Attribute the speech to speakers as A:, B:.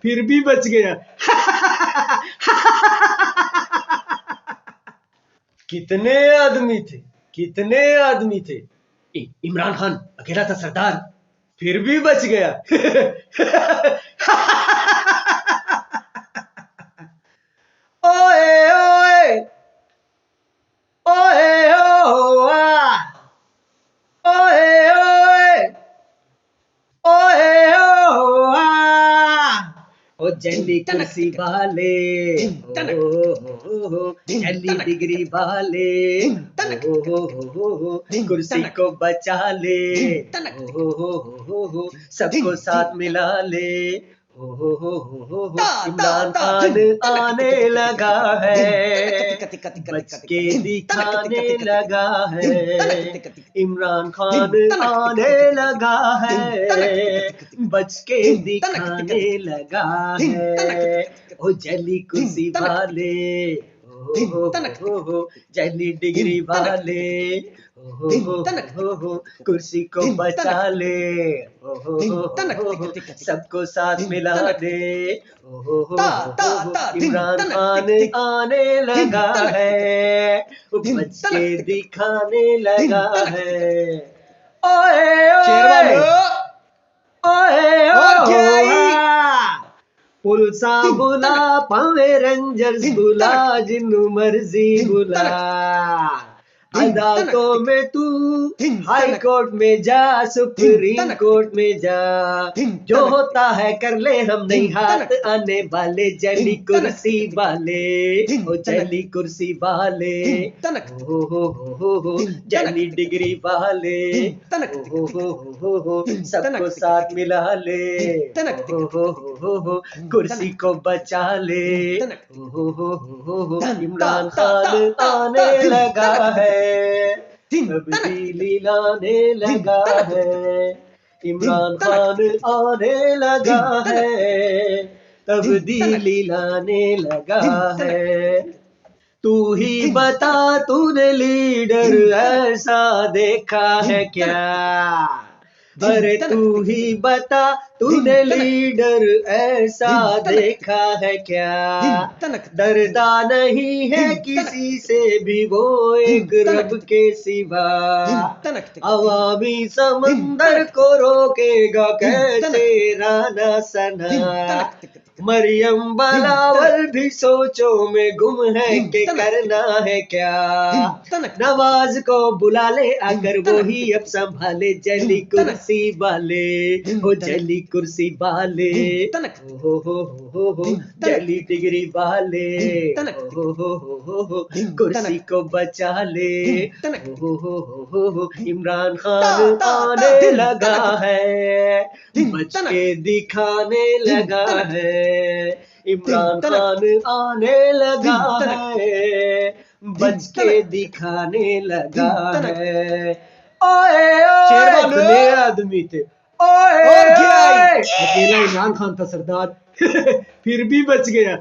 A: फिर भी बच गया। कितने आदमी थे, कितने आदमी थे। इमरान खान अकेला था सरदार, फिर भी बच गया। ओए ओए ओए ओ आ, ओए ओए ओए ओ आ, ओ जली कुर्सी वाले, ओ जली डिग्री वाले, ओ कुर्सी को बचा ले, ओ सबको साथ मिला ले। इमरान खान आने लगा है, बच के दिखाने लगा है। इमरान खान आने लगा है, बच के दिखाने लगा है। ओ जली कुर्सी वाले, ओ जली डिग्री वाले, कुर्सी को बचा ले, सबको साथ मिला दे। इमरान खान आने लगा है, बच के दिखाने लगा है। ओए ओए ओए ओए, पुलसा बुला, पावे रेंजर्स बुला, जिन्नू मर्जी बुला। अदालतों में तू हाई कोर्ट में जा, सुप्रीम कोर्ट में जा, जो होता है कर ले, हम नहीं हाथ आने वाले। जली कुर्सी वाले, ओ जली कुर्सी वाले, हो जली डिग्री वाले, हो सबको साथ मिला ले, हो कुर्सी को बचा ले। इमरान खान आने लगा है, तब्दीली लाने लगा है। इमरान खान आने लगा है, तब्दीली लाने लगा है। तू ही बता, तूने लीडर ऐसा देखा है क्या? अरे तू ही बता, तूने लीडर ऐसा देखा है क्या? डरता नहीं है किसी से भी वो, एक रब के सिवा। अवामी समंदर को रोकेगा कैसे राना सना? मरियम बलावल भी सोचो में गुम है कि करना है क्या? नवाज को बुला ले अगर वो ही अब संभाले। जली कुर्सी वाले, हो जली कुर्सी वाले, हो जली डिग्री वाले, हो कुर्सी को बचा ले। इमरान खान आने लगा है, बच के दिखाने लगा है। इमरान खान आने लगा है, बच के दिखाने लगा है। ओए ओए, कितने आदमी थे। ओए ओए, अकेला इमरान खान था सरदार, फिर भी बच गया।